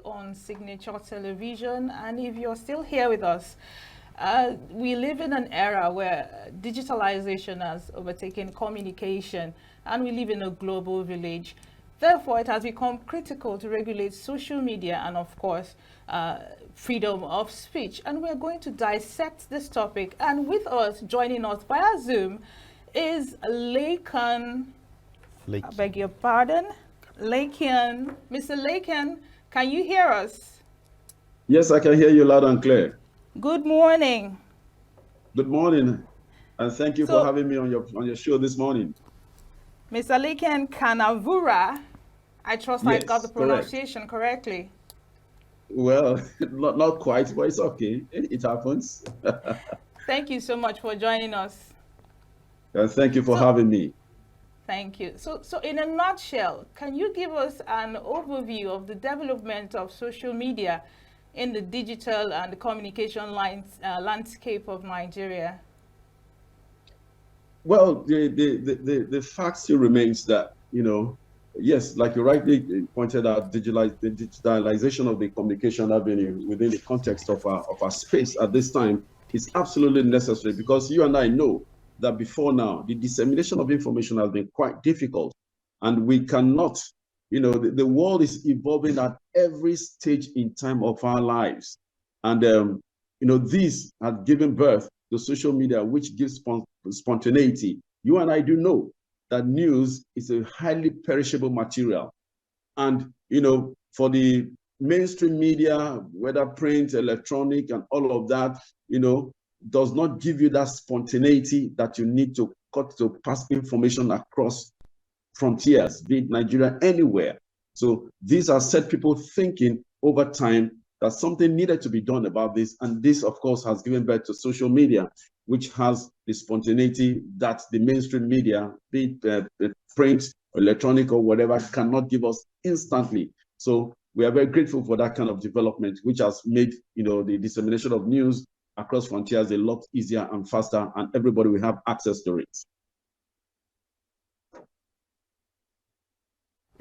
on Signature Television. And if you're still here with us, we live in an era where digitalization has overtaken communication, and we live in a global village. Therefore, it has become critical to regulate social media and, of course, freedom of speech. And we're going to dissect this topic. And with us, joining us via Zoom, is Lekien. I beg your pardon, Lekien. Mr. Lekien, can you hear us? Yes, I can hear you loud and clear. Good morning. Good morning, and thank you for having me on your show this morning. Mr. Lekien Kanavura, I trust I got the pronunciation correctly. Well, not quite, but it's okay. It happens. Thank you so much for joining us. Thank you for having me. Thank you. So in a nutshell, can you give us an overview of the development of social media in the digital and the communication landscape of Nigeria? Well, the fact still remains that, yes, like you rightly pointed out, the digitalization of the communication avenue within the context of our space at this time is absolutely necessary, because you and I know that before now, the dissemination of information has been quite difficult, and we cannot, the world is evolving at every stage in time of our lives. And, this has given birth to social media, which gives spontaneity. You and I do know that news is a highly perishable material. And, for the mainstream media, whether print, electronic, and all of that, does not give you that spontaneity that you need to pass information across frontiers, be it Nigeria, anywhere. So these are set people thinking over time that something needed to be done about this. And this, of course, has given birth to social media, which has the spontaneity that the mainstream media, be it print, electronic, or whatever, cannot give us instantly. So we are very grateful for that kind of development, which has made, the dissemination of news across frontiers a lot easier and faster, and everybody will have access to it.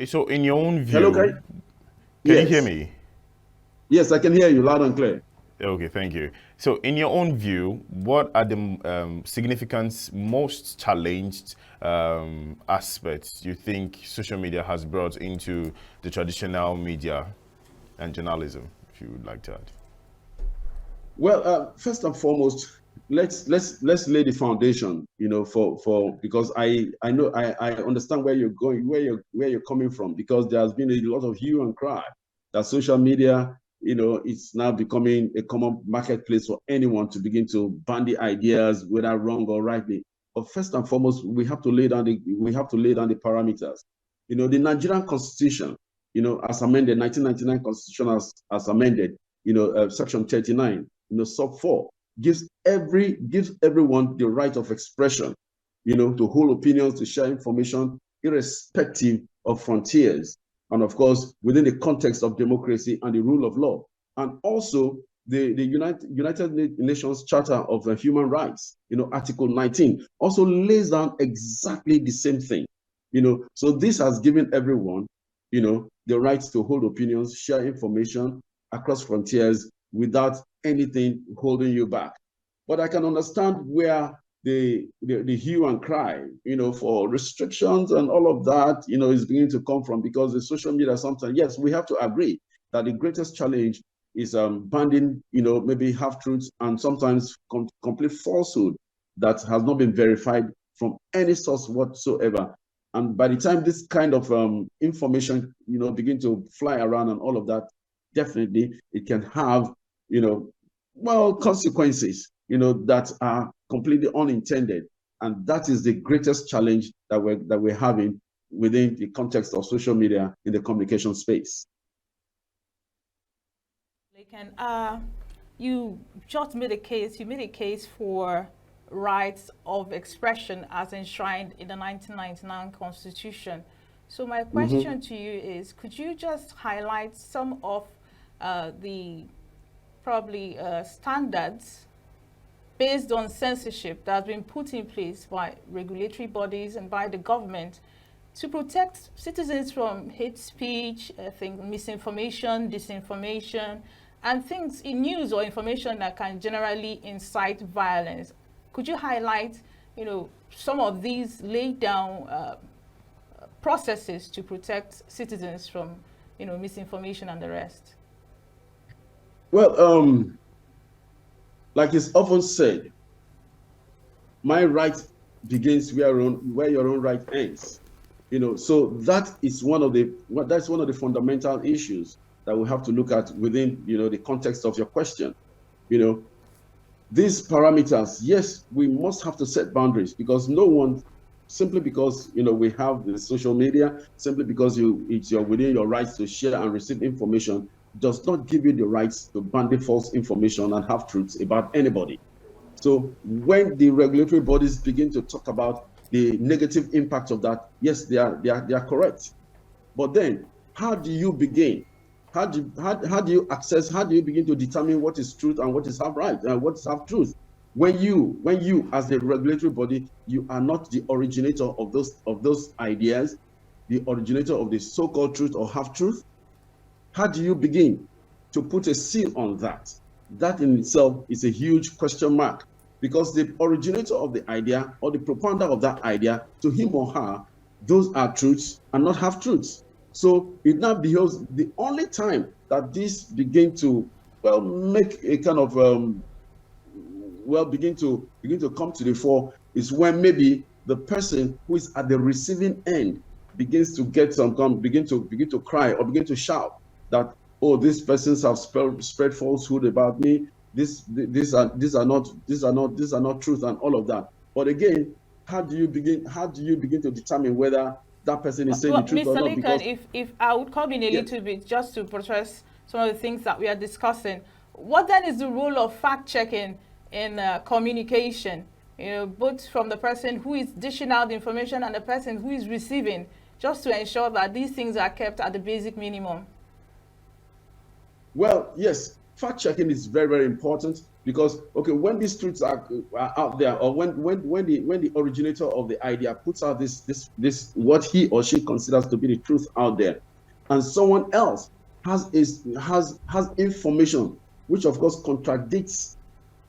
So in your own view, hello, can you hear me? Yes, I can hear you loud and clear. Okay, thank you. So in your own view, what are the significant, most challenged aspects you think social media has brought into the traditional media and journalism, if you would like to add? Well, first and foremost, let's lay the foundation, because I know I understand where you're going, where you're coming from, because there has been a lot of hue and cry that social media, it's now becoming a common marketplace for anyone to begin to bandy ideas, whether wrong or rightly. But first and foremost, we have to lay down the parameters. The Nigerian Constitution, as amended, 1999 Constitution as amended, Section 39. Sub 4 gives everyone the right of expression, to hold opinions, to share information, irrespective of frontiers, and of course within the context of democracy and the rule of law. And also the United Nations Charter of Human Rights, Article 19, also lays down exactly the same thing. So this has given everyone, the right to hold opinions, share information across frontiers without anything holding you back. But I can understand where the hue and cry, for restrictions and all of that, is beginning to come from, because the social media sometimes, yes, we have to agree that the greatest challenge is banning, maybe half-truths and sometimes complete falsehood that has not been verified from any source whatsoever. And by the time this kind of information, begin to fly around and all of that, definitely it can have, consequences, that are completely unintended. And that is the greatest challenge that we're having within the context of social media in the communication space. You just made a case for rights of expression as enshrined in the 1999 Constitution. So my question to you is, could you just highlight some of the probably standards based on censorship that has been put in place by regulatory bodies and by the government to protect citizens from hate speech, misinformation, disinformation, and things in news or information that can generally incite violence. Could you highlight, some of these laid down processes to protect citizens from, misinformation and the rest? Well, like it's often said, my right begins where your own right ends. So that's one of the fundamental issues that we have to look at within, the context of your question. These parameters, yes, we must have to set boundaries, because no one, simply because we have the social media, simply because you're within your rights to share and receive information, does not give you the rights to bandy false information and have truths about anybody. So when the regulatory bodies begin to talk about the negative impact of that, yes, they are correct. But then, how do you begin? How do you begin to determine what is truth and what is half right and what is half truth? When you as the regulatory body, you are not the originator of those ideas, the originator of the so-called truth or half truth. How do you begin to put a seal on that? That in itself is a huge question mark, because the originator of the idea or the propounder of that idea, to him or her, those are truths and not half truths. So it now behoves, the only time that this begin to make a kind of begin to come to the fore is when maybe the person who is at the receiving end begins to get begin to cry or begin to shout that, oh, these persons have spread falsehood about me. These are not truth and all of that. But again, how do you begin to determine whether that person is saying the truth or not? Mr. Because Lekien, if I would come in a little bit just to process some of the things that we are discussing, what then is the role of fact checking in communication? Both from the person who is dishing out the information and the person who is receiving, just to ensure that these things are kept at the basic minimum. Well, yes, fact checking is very, very important, because when these truths are out there, or when the originator of the idea puts out this what he or she considers to be the truth out there, and someone else has information which of course contradicts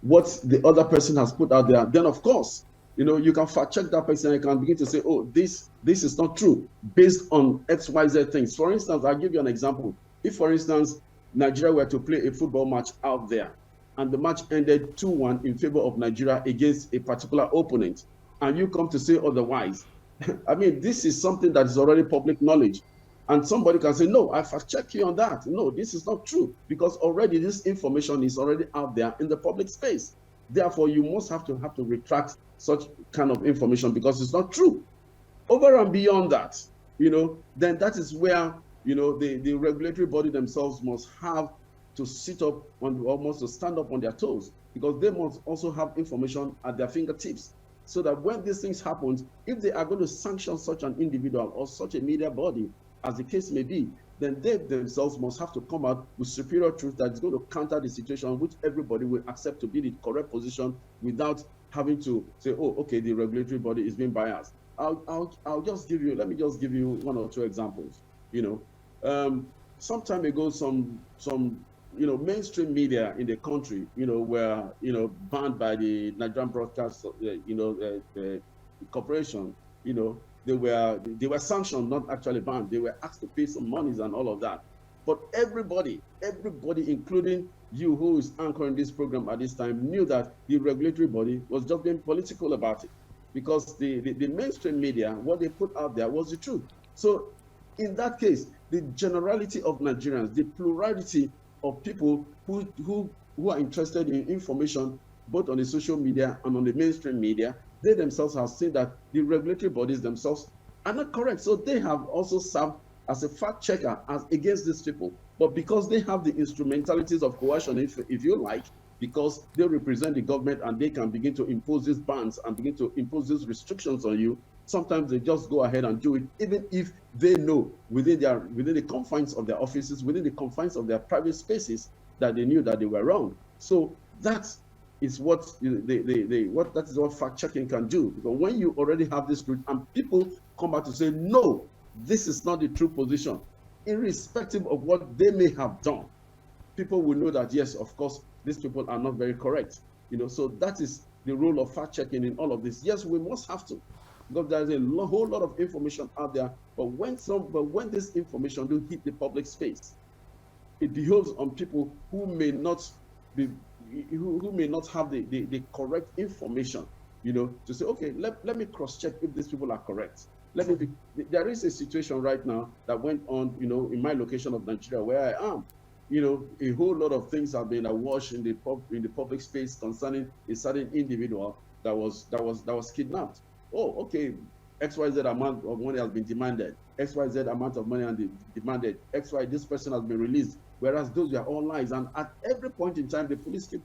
what the other person has put out there, then of course you can fact check that person and can begin to say, oh, this is not true based on XYZ things. For instance, I'll give you an example. If, for instance, Nigeria were to play a football match out there, and the match ended 2-1 in favor of Nigeria against a particular opponent, and you come to say otherwise, I mean, this is something that is already public knowledge. And somebody can say, no, I fact check you on that. No, this is not true, because already this information is already out there in the public space. Therefore, you must have to retract such kind of information because it's not true. Over and beyond that, then that is where the regulatory body themselves must have to sit up almost to stand up on their toes, because they must also have information at their fingertips, so that when these things happen, if they are going to sanction such an individual or such a media body, as the case may be, then they themselves must have to come out with superior truth that is going to counter the situation, which everybody will accept to be the correct position, without having to say, oh, okay, the regulatory body is being biased. Let me just give you one or two examples. Some time ago, some mainstream media in the country, were banned by the Nigerian Broadcast Corporation. They were sanctioned, not actually banned. They were asked to pay some monies and all of that. But everybody, including you who is anchoring this program at this time, knew that the regulatory body was just being political about it, because the mainstream media, what they put out there was the truth. So in that case, the generality of Nigerians, the plurality of people who are interested in information, both on the social media and on the mainstream media, they themselves have seen that the regulatory bodies themselves are not correct. So they have also served as a fact checker against these people. But because they have the instrumentalities of coercion, if you like, because they represent the government and they can begin to impose these bans and begin to impose these restrictions on you, sometimes they just go ahead and do it, even if they know within the confines of their offices, within the confines of their private spaces, that they knew that they were wrong. So that is what that is what fact checking can do. Because when you already have this truth and people come back to say, no, this is not the true position, irrespective of what they may have done, people will know that, yes, of course, these people are not very correct. So that is the role of fact checking in all of this. Yes, we must have to, because there's a whole lot of information out there. But when this information do hit the public space, it behoves on people who may not be who may not have the correct information, to say, okay, let me cross check if these people are correct. There is a situation right now that went on, in my location of Nigeria where I am. A whole lot of things have been awash in the public space concerning a certain individual that was kidnapped. Oh, okay, XYZ amount of money has been demanded. XYZ amount of money has been demanded. XY, this person has been released. Whereas those were all lies. And at every point in time, the police keep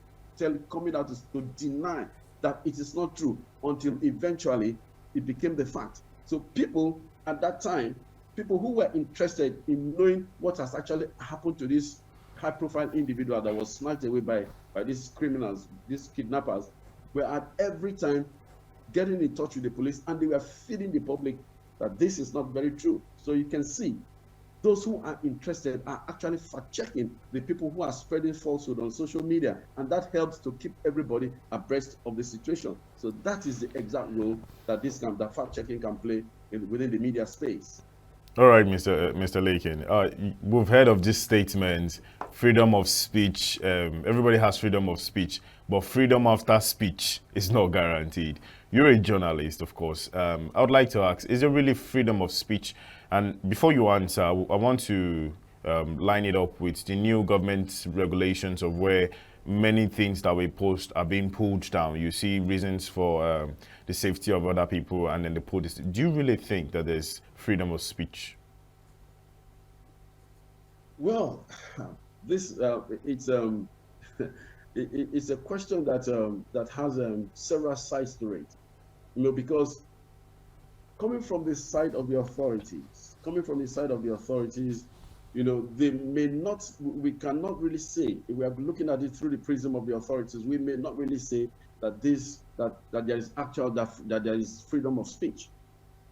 coming out to deny that it is not true, until eventually it became the fact. So people at that time, people who were interested in knowing what has actually happened to this high-profile individual that was snatched away by these criminals, these kidnappers, were at every time getting in touch with the police, and they were feeding the public that this is not very true. So you can see those who are interested are actually fact-checking the people who are spreading falsehood on social media, and that helps to keep everybody abreast of the situation. So that is the exact role that that fact-checking can play within the media space. All right, Mr. Lekien. We've heard of this statement, freedom of speech. Everybody has freedom of speech, but freedom after speech is not guaranteed. You're a journalist, of course. I would like to ask, is there really freedom of speech? And before you answer, I want to line it up with the new government regulations of where many things that we post are being pulled down. You see reasons for the safety of other people, and then they pull this. Do you really think that there's freedom of speech? Well, this it's it's a question that has several sides to it. Because coming from the side of the authorities, they may not, we cannot really say, if we are looking at it through the prism of the authorities, we may not really say that there is that there is freedom of speech.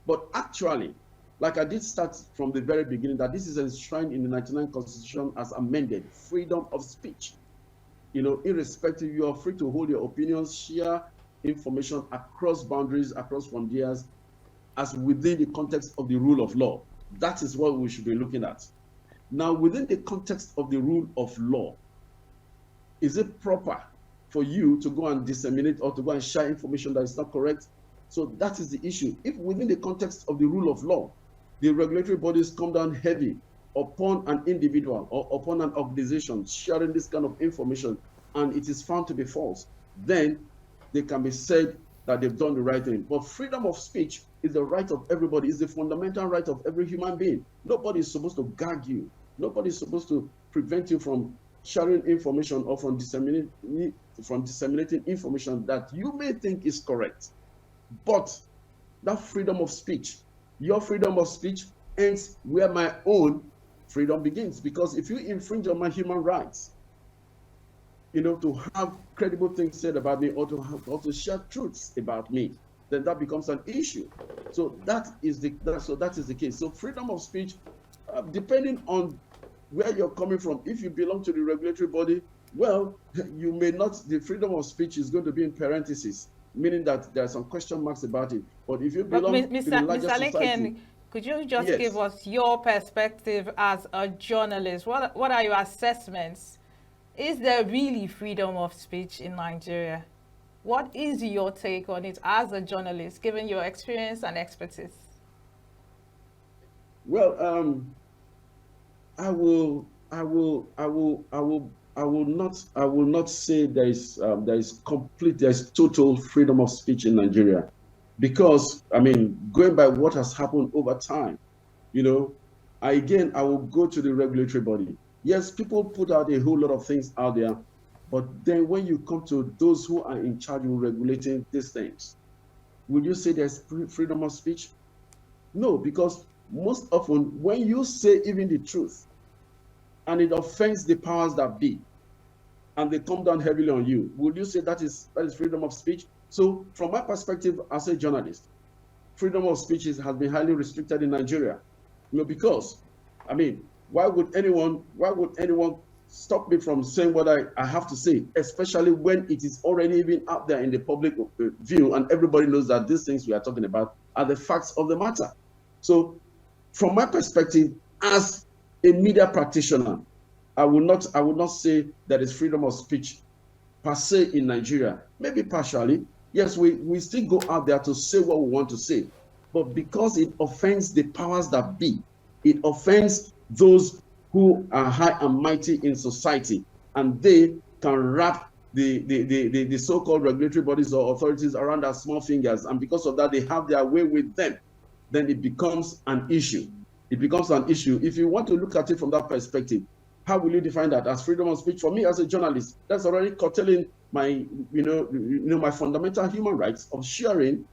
But actually, like I did start from the very beginning, that this is enshrined in the 1999 Constitution as amended, freedom of speech. Irrespective, you are free to hold your opinions, share information across boundaries, across frontiers, as within the context of the rule of law. That is what we should be looking at. Now, within the context of the rule of law, is it proper for you to go and disseminate or to go and share information that is not correct? So that is the issue. If within the context of the rule of law, the regulatory bodies come down heavy upon an individual or upon an organization sharing this kind of information, and it is found to be false, then they can be said that they've done the right thing. But freedom of speech is the right of everybody. It's the fundamental right of every human being. Nobody is supposed to gag you. Nobody is supposed to prevent you from sharing information or from disseminating information that you may think is correct. But that freedom of speech, your freedom of speech, ends where my own freedom begins. Because if you infringe on my human rights, to have credible things said about me, or to share truths about me, then that becomes an issue. So that is the case. So freedom of speech, depending on where you're coming from, if you belong to the regulatory body, well, you may not. The freedom of speech is going to be in parentheses, meaning that there are some question marks about it. But if you belong to the larger society, Lekien, could you just give us your perspective as a journalist? What are your assessments? Is there really freedom of speech in Nigeria? What is your take on it as a journalist, given your experience and expertise? Well, I will not say there is total freedom of speech in Nigeria, because going by what has happened over time, I will go to the regulatory body. Yes, people put out a whole lot of things out there, but then when you come to those who are in charge of regulating these things, would you say there's freedom of speech? No, because most often when you say even the truth and it offends the powers that be, and they come down heavily on you, would you say that is freedom of speech? So from my perspective as a journalist, freedom of speech has been highly restricted in Nigeria. Because, I mean, why would anyone stop me from saying what I have to say, especially when it is already even out there in the public view, and everybody knows that these things we are talking about are the facts of the matter. So from my perspective, as a media practitioner, I would not say that is freedom of speech per se in Nigeria. Maybe partially. Yes, we still go out there to say what we want to say, but because it offends the powers that be, it offends those who are high and mighty in society, and they can wrap the so-called regulatory bodies or authorities around their small fingers, and because of that, they have their way with them, then it becomes an issue. It becomes an issue. If you want to look at it from that perspective, how will you define that as freedom of speech? For me as a journalist, that's already curtailing my, my fundamental human rights of sharing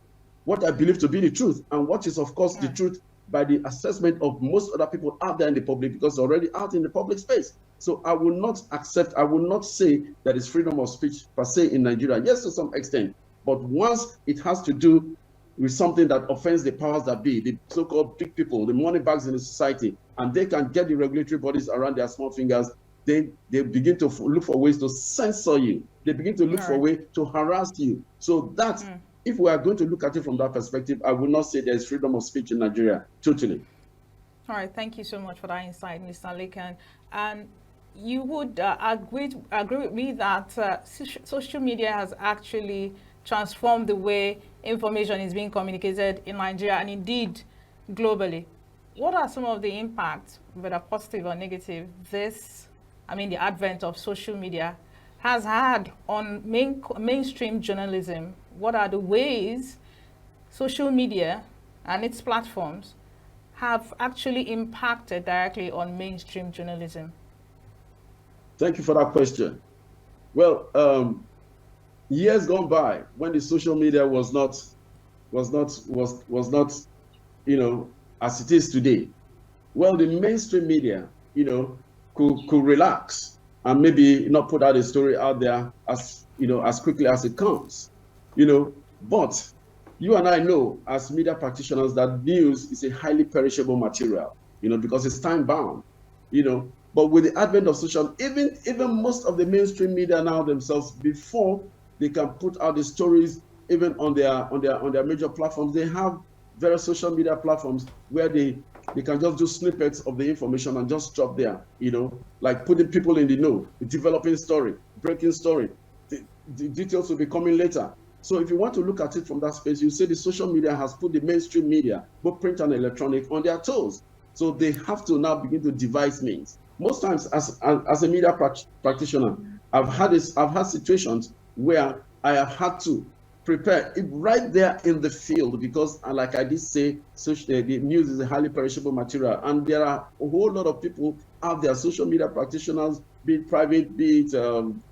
what I believe to be the truth, and what is, of course, the truth by the assessment of most other people out there in the public, because it's already out in the public space. So I will not say that it's freedom of speech per se in Nigeria. Yes, to some extent, but once it has to do with something that offends the powers that be, the so-called big people, the money bags in the society, and they can get the regulatory bodies around their small fingers, they begin to look for ways to censor you. They begin to look for a way to harass you. So that, if we are going to look at it from that perspective, I will not say there's freedom of speech in Nigeria, totally. All right, thank you so much for that insight, Mr. Lekien. And you would agree with me that social media has actually transformed the way information is being communicated in Nigeria and indeed globally. What are some of the impacts, whether positive or negative, the advent of social media has had on mainstream journalism? What are the ways social media and its platforms have actually impacted directly on mainstream journalism? Thank you for that question. Well, years gone by, when the social media was not, as it is today, well, the mainstream media, could relax and maybe not put out a story out there as quickly as it comes, But you and I know, as media practitioners, that news is a highly perishable material, because it's time bound, But with the advent of social, even most of the mainstream media now themselves, before they can put out the stories, even on their major platforms, they have various social media platforms where they can just do snippets of the information and just drop there, like putting people in the know, developing story, breaking story. The details will be coming later. So if you want to look at it from that space, you say the social media has put the mainstream media, both print and electronic, on their toes. So they have to now begin to devise means. Most times, as a media practitioner, I've had situations where I have had to prepare it right there in the field, because, like I did say, the news is a highly perishable material, and there are a whole lot of people out there, social media practitioners, be it private, be it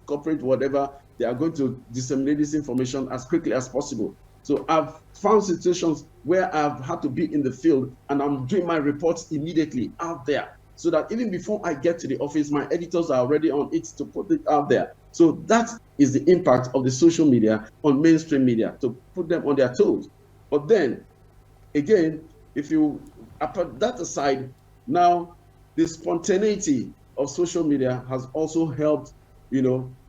corporate, whatever. They are going to disseminate this information as quickly as possible. So I've found situations where I've had to be in the field, and I'm doing my reports immediately out there, so that even before I get to the office, my editors are already on it to put it out there. So that is the impact of the social media on mainstream media, to put them on their toes. But then, again, if you put that aside, now the spontaneity of social media has also helped,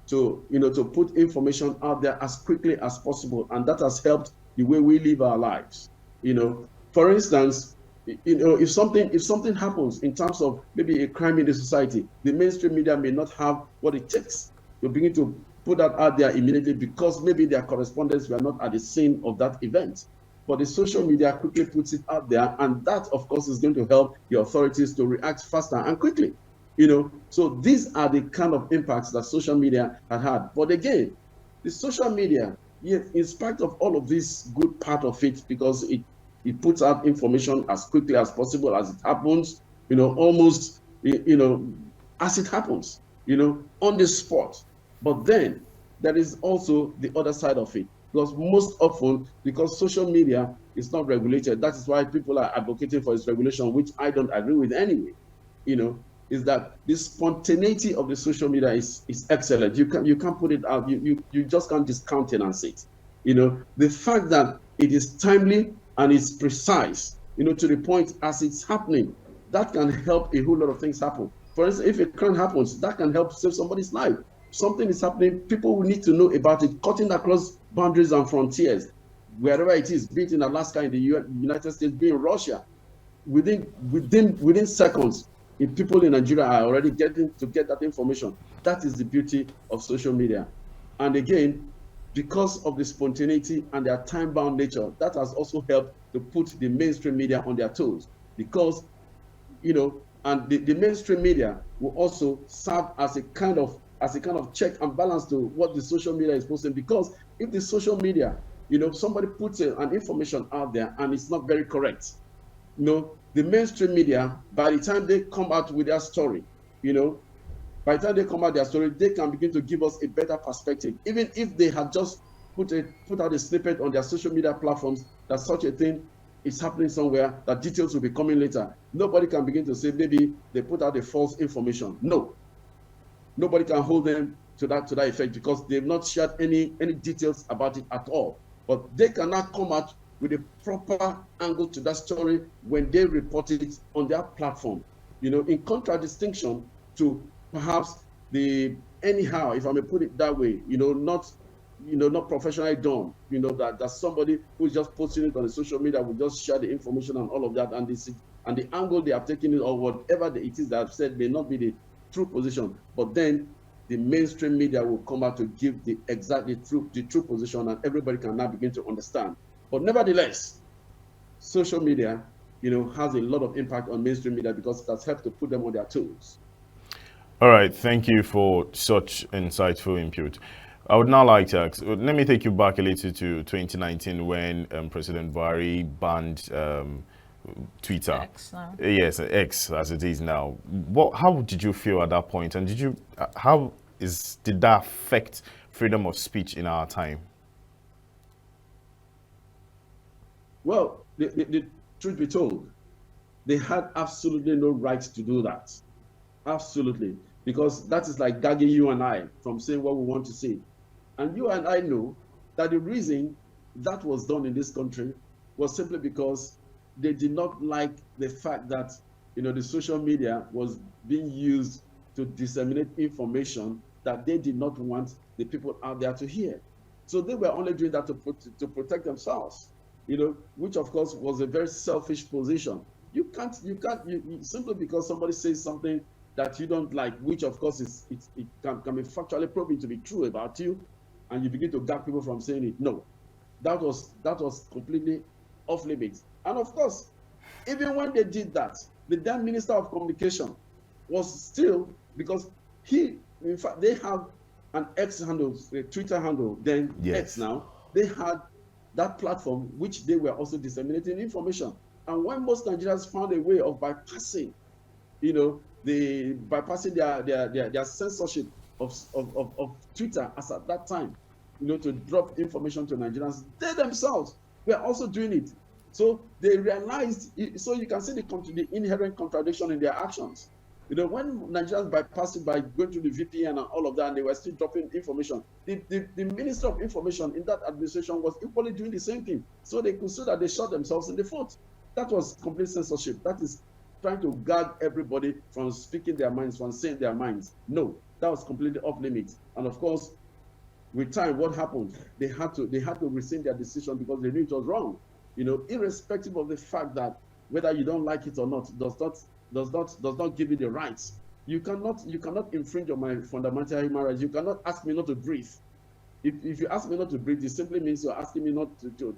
to put information out there as quickly as possible, and that has helped the way we live our lives. For instance, if something happens in terms of maybe a crime in the society, the mainstream media may not have what it takes to begin to put that out there immediately, because maybe their correspondents were not at the scene of that event. But the social media quickly puts it out there, and that, of course, is going to help the authorities to react faster and quickly. So these are the kind of impacts that social media had. But again, the social media, in spite of all of this good part of it, because it puts out information as quickly as possible, as it happens, almost, as it happens, on the spot. But then there is also the other side of it, because most often, because social media is not regulated, that is why people are advocating for its regulation, which I don't agree with anyway. is that the spontaneity of the social media is excellent. You can't put it out. You just can't discountenance it. The fact that it is timely and it's precise, to the point as it's happening, that can help a whole lot of things happen. For instance, if a crime happens, that can help save somebody's life. Something is happening, people will need to know about it, cutting across boundaries and frontiers, wherever it is, be it in Alaska, in the United States, be in Russia. Within seconds, if people in Nigeria are already getting to get that information. That is the beauty of social media. And again, because of the spontaneity and their time-bound nature, that has also helped to put the mainstream media on their toes. Because, and the mainstream media will also serve as a kind of check and balance to what the social media is posting. Because if the social media, somebody puts an information out there and it's not very correct, the mainstream media, by the time they come out with their story, by the time they come out their story, they can begin to give us a better perspective. Even if they had just put out a snippet on their social media platforms that such a thing is happening somewhere, that details will be coming later. Nobody can begin to say maybe they put out a false information. No. Nobody can hold them to that effect because they've not shared any details about it at all. But they cannot come out with a proper angle to that story when they report it on their platform. In contradistinction to perhaps anyhow, if I may put it that way, not professionally done, that somebody who's just posting it on the social media will just share the information and all of that, and the angle they are taking it, or whatever it is that I've said may not be the true position, but then the mainstream media will come out to give the true position, and everybody can now begin to understand. But nevertheless, social media, has a lot of impact on mainstream media because it has helped to put them on their toes. All right, thank you for such insightful input. I would now like to ask, let me take you back a little to 2019 when President Buhari banned Twitter. X now. Yes, X as it is now. How did you feel at that point, and did that affect freedom of speech in our time? Well, the truth be told, they had absolutely no right to do that. Absolutely. Because that is like gagging you and I from saying what we want to say. And you and I know that the reason that was done in this country was simply because they did not like the fact that, the social media was being used to disseminate information that they did not want the people out there to hear. So they were only doing that to protect themselves, which of course was a very selfish position. You can't simply because somebody says something that you don't like, which of course it can be factually proven to be true about you, and you begin to gag people from saying it. No, that was completely off limits. And of course, even when they did that, the then Minister of Communication was still, because in fact, they have an X handle, a Twitter handle, then yes. X now, they had that platform which they were also disseminating information. And when most Nigerians found a way of bypassing, bypassing their censorship of Twitter as at that time, to drop information to Nigerians, they themselves were also doing it. So they realized, so you can see the inherent contradiction in their actions. When Nigerians bypassed it by going to the VPN and all of that, and they were still dropping information, the Minister of Information in that administration was equally doing the same thing. So they could see that they shot themselves in the foot. That was complete censorship. That is trying to guard everybody from speaking their minds, from saying their minds. No, that was completely off limits. And of course, with time, what happened? They had to rescind their decision because they knew it was wrong. Irrespective of the fact that whether you don't like it or not, does not give you the rights. You cannot infringe on my fundamental human rights. You cannot ask me not to breathe. If you ask me not to breathe, it simply means you're asking me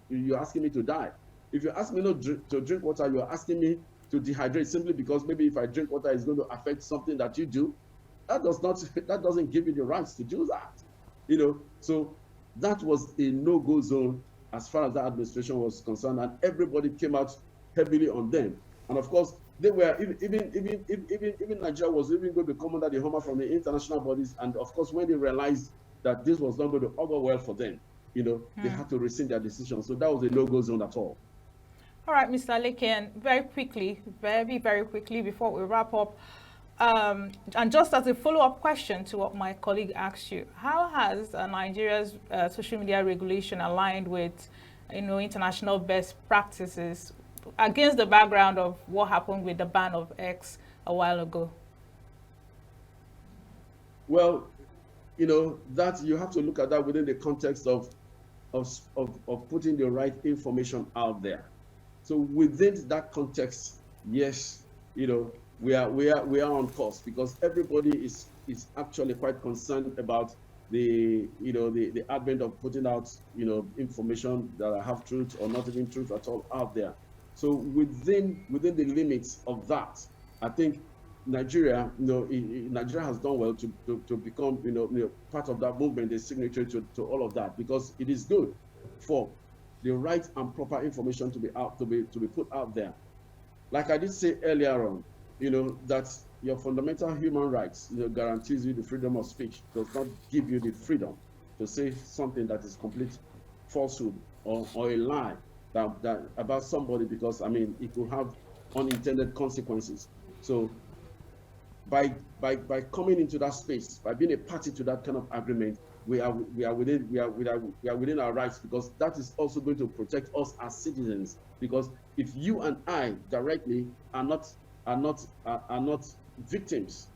you're asking me to die. If you ask me not to drink water, you're asking me to dehydrate simply because maybe if I drink water, it's going to affect something that you do. That doesn't give you the rights to do that. So that was a no-go zone as far as that administration was concerned, and everybody came out heavily on them. And of course, they were even Nigeria was even going to come under the hammer from the international bodies. And of course, when they realized that this was not going to augur well for them, they had to rescind their decision. So that was a no-go zone at all. All right, Mr. Lekien, very quickly, very, very quickly before we wrap up, And just as a follow-up question to what my colleague asked you, how has Nigeria's social media regulation aligned with, international best practices against the background of what happened with the ban of X a while ago? Well, that you have to look at that within the context of putting the right information out there. So within that context, yes, we are on course, because everybody is actually quite concerned about the advent of putting out information that are half truth or not even truth at all out there. So within the limits of that, I think Nigeria has done well to become part of that movement, the signature to all of that, because it is good for the right and proper information to be put out there. Like I did say earlier on, that your fundamental human rights guarantees you the freedom of speech, does not give you the freedom to say something that is complete falsehood or a lie that about somebody, because it could have unintended consequences. So by coming into that space, by being a party to that kind of agreement, we are within our rights, because that is also going to protect us as citizens. Because if you and I directly are not victims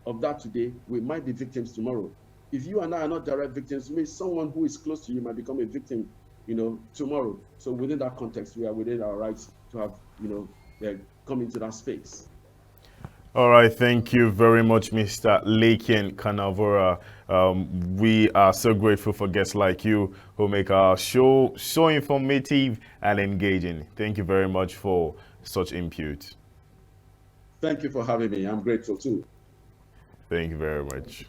of that today, we might be victims tomorrow. If you and I are not direct victims, maybe someone who is close to you might become a victim, tomorrow. So within that context, we are within our rights to have, come into that space. All right, thank you very much, Mr. Lekien Kanavura. We are so grateful for guests like you who make our show so informative and engaging. Thank you very much for such input. Thank you for having me. I'm grateful too. Thank you very much.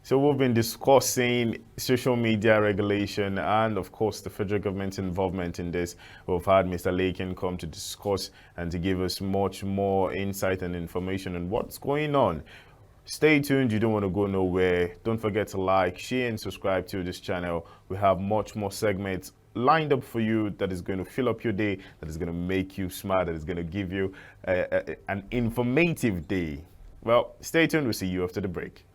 So we've been discussing social media regulation and, of course, the federal government's involvement in this. We've had Mr. Lekien come to discuss and to give us much more insight and information on what's going on. Stay tuned. You don't want to go nowhere. Don't forget to like, share, and subscribe to this channel. We have much more segments lined up for you that is going to fill up your day, that is going to make you smart, that is going to give you an informative day. Well, stay tuned. We'll see you after the break.